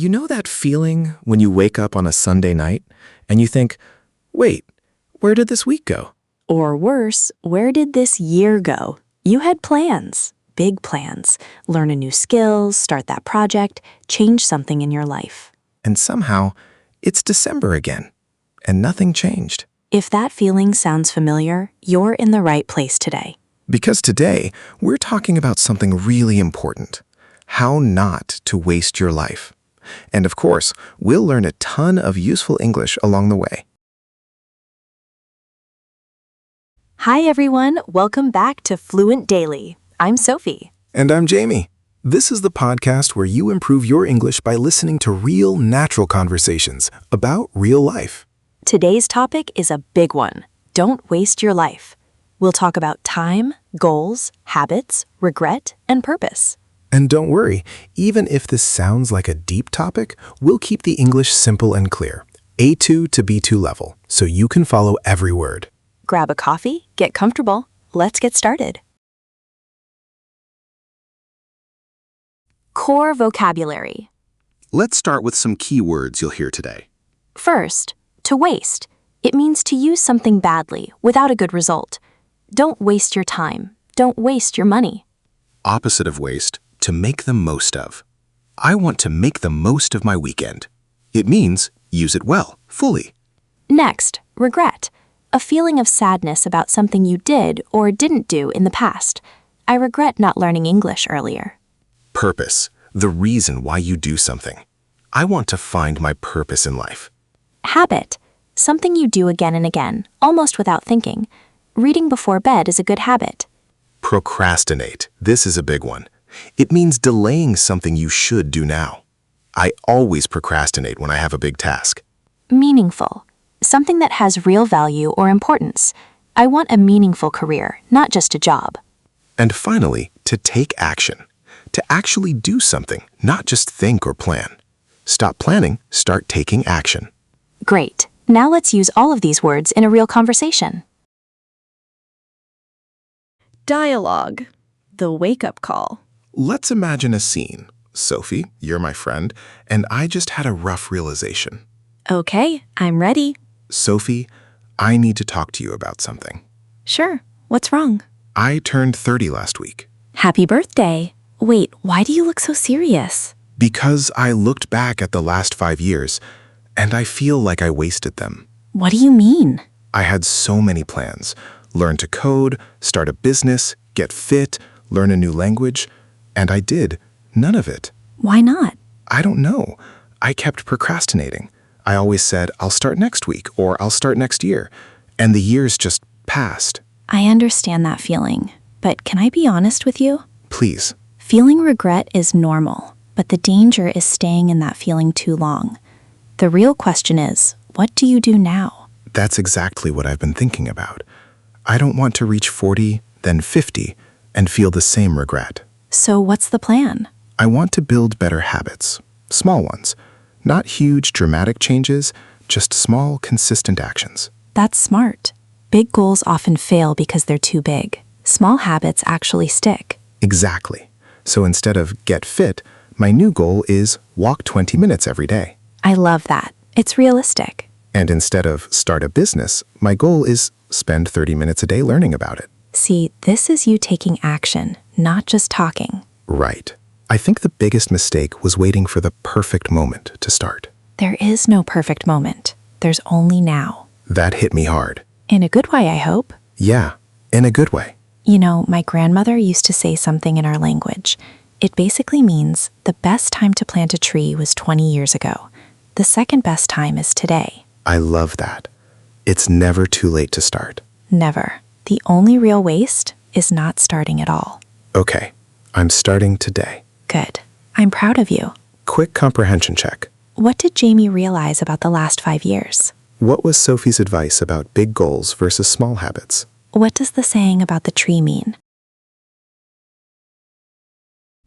You know that feeling when you wake up on a Sunday night and you think, wait, where did this week go? Or worse, where did this year go? You had plans, big plans. Learn a new skill, start that project, change something in your life. And somehow, it's December again, and nothing changed. If that feeling sounds familiar, you're in the right place today. Because today, we're talking about something really important: how not to waste your life. And of course, we'll learn a ton of useful English along the way. Hi everyone, welcome back to Fluent Daily. I'm Sophie. And I'm Jamie. This is the podcast where you improve your English by listening to real, natural conversations about real life. Today's topic is a big one. Don't waste your life. We'll talk about time, goals, habits, regret, and purpose. And don't worry, even if this sounds like a deep topic, we'll keep the English simple and clear, A2 to B2 level, so you can follow every word. Grab a coffee, get comfortable. Let's get started. Core vocabulary. Let's start with some key words you'll hear today. First, to waste. It means to use something badly, without a good result. Don't waste your time. Don't waste your money. Opposite of waste, to make the most of. I want to make the most of my weekend. It means use it well, fully. Next, regret. A feeling of sadness about something you did or didn't do in the past. I regret not learning English earlier. Purpose, the reason why you do something. I want to find my purpose in life. Habit. Something you do again and again, almost without thinking. Reading before bed is a good habit. Procrastinate, this is a big one. It means delaying something you should do now. I always procrastinate when I have a big task. Meaningful. Something that has real value or importance. I want a meaningful career, not just a job. And finally, to take action. To actually do something, not just think or plan. Stop planning, start taking action. Great. Now let's use all of these words in a real conversation. Dialogue. The wake-up call. Let's imagine a scene. Sophie, you're my friend, and I just had a rough realization. Okay, I'm ready. Sophie, I need to talk to you about something. Sure. What's wrong? I turned 30 last week. Happy birthday. Wait, why do you look so serious? Because I looked back at the last 5 years, and I feel like I wasted them. What do you mean? I had so many plans. Learn to code, start a business, get fit, learn a new language. And I did. None of it. Why not? I don't know. I kept procrastinating. I always said, I'll start next week or I'll start next year. And the years just passed. I understand that feeling, but can I be honest with you? Please. Feeling regret is normal, but the danger is staying in that feeling too long. The real question is, what do you do now? That's exactly what I've been thinking about. I don't want to reach 40, then 50, and feel the same regret. So what's the plan? I want to build better habits. Small ones. Not huge, dramatic changes, just small, consistent actions. That's smart. Big goals often fail because they're too big. Small habits actually stick. Exactly. So instead of get fit, my new goal is walk 20 minutes every day. I love that. It's realistic. And instead of start a business, my goal is spend 30 minutes a day learning about it. See, this is you taking action, not just talking. Right. I think the biggest mistake was waiting for the perfect moment to start. There is no perfect moment. There's only now. That hit me hard. In a good way, I hope. Yeah, in a good way. You know, my grandmother used to say something in our language. It basically means the best time to plant a tree was 20 years ago. The second best time is today. I love that. It's never too late to start. Never. The only real waste is not starting at all. Okay, I'm starting today. Good. I'm proud of you. Quick comprehension check. What did Jamie realize about the last 5 years? What was Sophie's advice about big goals versus small habits? What does the saying about the tree mean?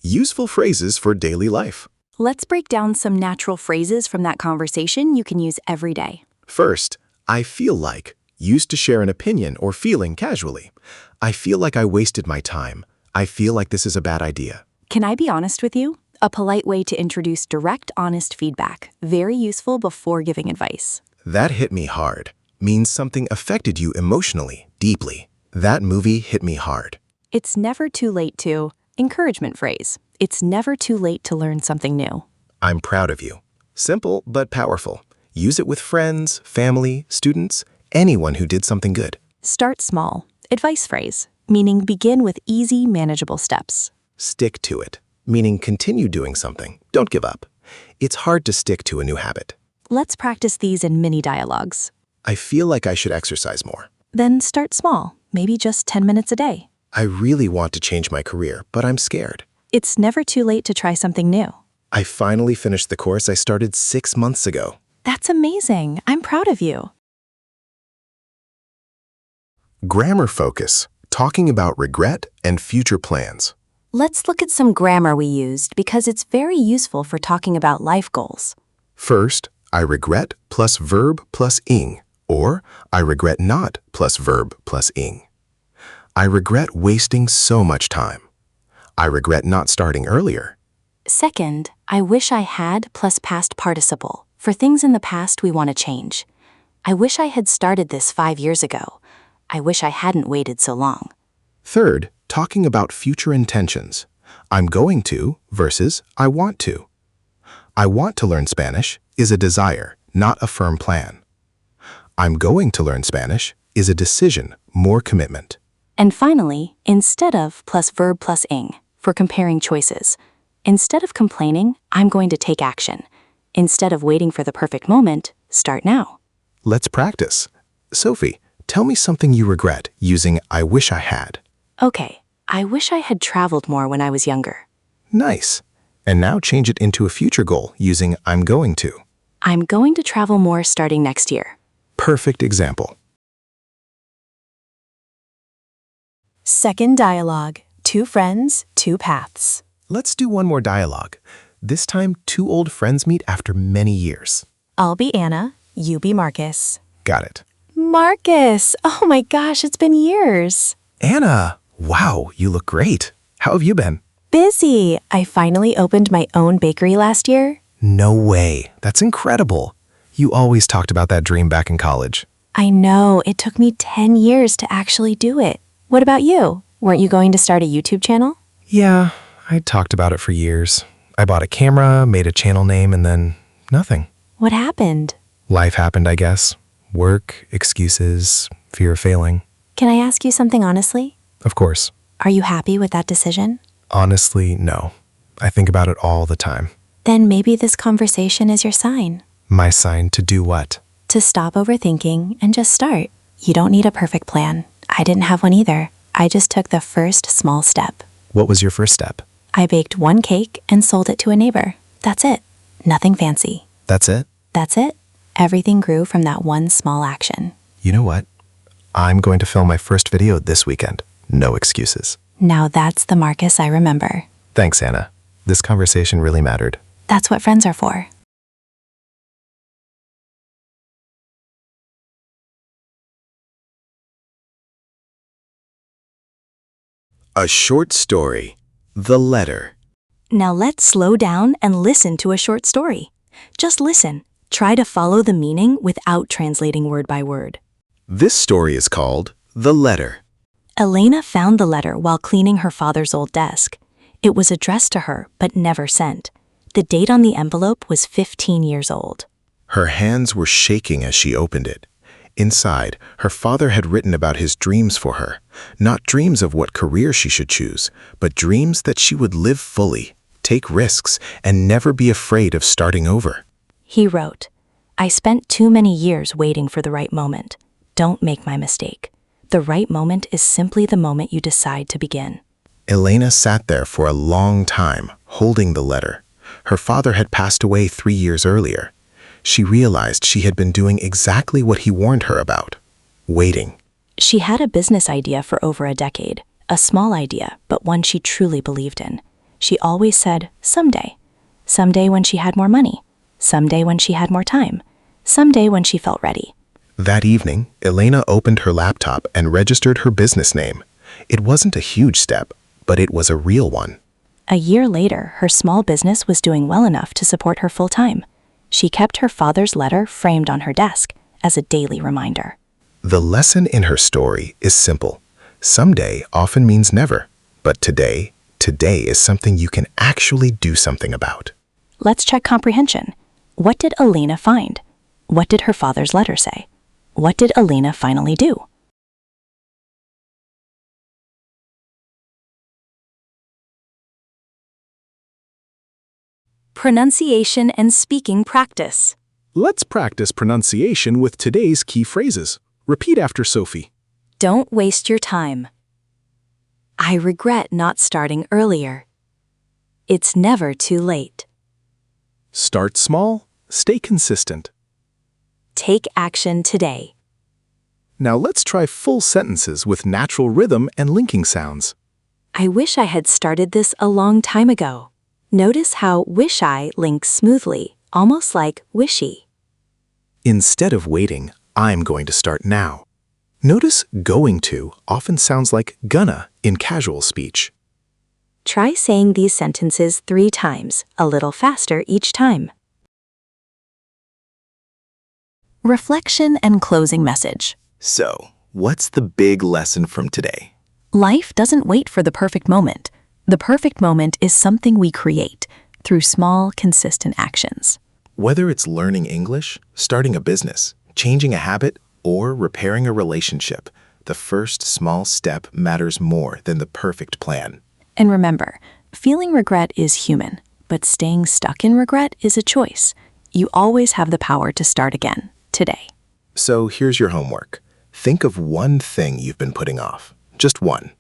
Useful phrases for daily life. Let's break down some natural phrases from that conversation you can use every day. First, I feel like, used to share an opinion or feeling casually. I feel like I wasted my time. I feel like this is a bad idea. Can I be honest with you? A polite way to introduce direct, honest feedback. Very useful before giving advice. That hit me hard means something affected you emotionally, deeply. That movie hit me hard. It's never too late to. Encouragement phrase. It's never too late to learn something new. I'm proud of you. Simple but powerful. Use it with friends, family, students, anyone who did something good. Start small. Advice phrase, meaning begin with easy, manageable steps. Stick to it, meaning continue doing something. Don't give up. It's hard to stick to a new habit. Let's practice these in mini dialogues. I feel like I should exercise more. Then start small, maybe just 10 minutes a day. I really want to change my career, but I'm scared. It's never too late to try something new. I finally finished the course I started 6 months ago. That's amazing. I'm proud of you. Grammar focus, talking about regret and future plans. Let's look at some grammar we used because it's very useful for talking about life goals. First, I regret plus verb plus ing, or I regret not plus verb plus ing. I regret wasting so much time. I regret not starting earlier. Second, I wish I had plus past participle. For things in the past we want to change. I wish I had started this 5 years ago. I wish I hadn't waited so long. Third, talking about future intentions. I'm going to versus I want to. I want to learn Spanish is a desire, not a firm plan. I'm going to learn Spanish is a decision, more commitment. And finally, instead of plus verb plus ing for comparing choices. Instead of complaining, I'm going to take action. Instead of waiting for the perfect moment, start now. Let's practice. Sophie, tell me something you regret using I wish I had. Okay, I wish I had traveled more when I was younger. Nice. And now change it into a future goal using I'm going to. I'm going to travel more starting next year. Perfect example. Second dialogue. 2 friends, 2 paths. Let's do one more dialogue. This time, 2 old friends meet after many years. I'll be Anna, you be Marcus. Got it. Marcus! Oh my gosh, it's been years. Anna, wow, you look great. How have you been? Busy. I finally opened my own bakery last year. No way. That's incredible. You always talked about that dream back in college. I know, it took me 10 years to actually do it. What about you? Weren't you going to start a YouTube channel? Yeah, I talked about it for years. I bought a camera, made a channel name, and then nothing. What happened? Life happened, I guess. Work, excuses, fear of failing. Can I ask you something honestly? Of course. Are you happy with that decision? Honestly, no. I think about it all the time. Then maybe this conversation is your sign. My sign to do what? To stop overthinking and just start. You don't need a perfect plan. I didn't have one either. I just took the first small step. What was your first step? I baked 1 cake and sold it to a neighbor. That's it. Nothing fancy. That's it? That's it. Everything grew from that one small action. You know what? I'm going to film my first video this weekend. No excuses. Now that's the Marcus I remember. Thanks, Anna. This conversation really mattered. That's what friends are for. A short story. The letter. Now let's slow down and listen to a short story. Just listen. Try to follow the meaning without translating word by word. This story is called The Letter. Elena found the letter while cleaning her father's old desk. It was addressed to her, but never sent. The date on the envelope was 15 years old. Her hands were shaking as she opened it. Inside, her father had written about his dreams for her. Not dreams of what career she should choose, but dreams that she would live fully, take risks, and never be afraid of starting over. He wrote, I spent too many years waiting for the right moment. Don't make my mistake. The right moment is simply the moment you decide to begin. Elena sat there for a long time, holding the letter. Her father had passed away 3 years earlier. She realized she had been doing exactly what he warned her about, waiting. She had a business idea for over a decade, a small idea, but one she truly believed in. She always said, someday. Someday when she had more money. Someday when she had more time. Someday when she felt ready. That evening, Elena opened her laptop and registered her business name. It wasn't a huge step, but it was a real one. A year later, her small business was doing well enough to support her full-time. She kept her father's letter framed on her desk as a daily reminder. The lesson in her story is simple. Someday often means never, but today is something you can actually do something about. Let's check comprehension. What did Alina find? What did her father's letter say? What did Alina finally do? Pronunciation and speaking practice. Let's practice pronunciation with today's key phrases. Repeat after Sophie. Don't waste your time. I regret not starting earlier. It's never too late. Start small, stay consistent. Take action today. Now let's try full sentences with natural rhythm and linking sounds. I wish I had started this a long time ago. Notice how wish I links smoothly, almost like wishy. Instead of waiting, I'm going to start now. Notice going to often sounds like gonna in casual speech. Try saying these sentences 3 times, a little faster each time. Reflection and closing message. So, what's the big lesson from today? Life doesn't wait for the perfect moment. The perfect moment is something we create through small, consistent actions. Whether it's learning English, starting a business, changing a habit, or repairing a relationship, the first small step matters more than the perfect plan. And remember, feeling regret is human, but staying stuck in regret is a choice. You always have the power to start again, today. So here's your homework. Think of one thing you've been putting off. Just one.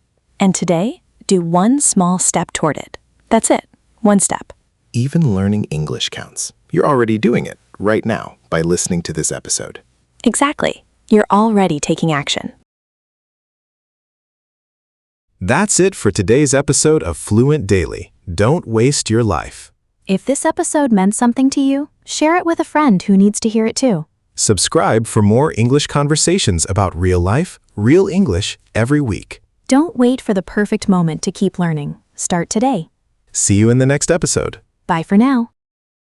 And today, do one small step toward it. That's it, one step. Even learning English counts. You're already doing it right now by listening to this episode. Exactly. You're already taking action. That's it for today's episode of Fluent Daily. Don't waste your life. If this episode meant something to you, share it with a friend who needs to hear it too. Subscribe for more English conversations about real life, real English every week. Don't wait for the perfect moment to keep learning. Start today. See you in the next episode. Bye for now.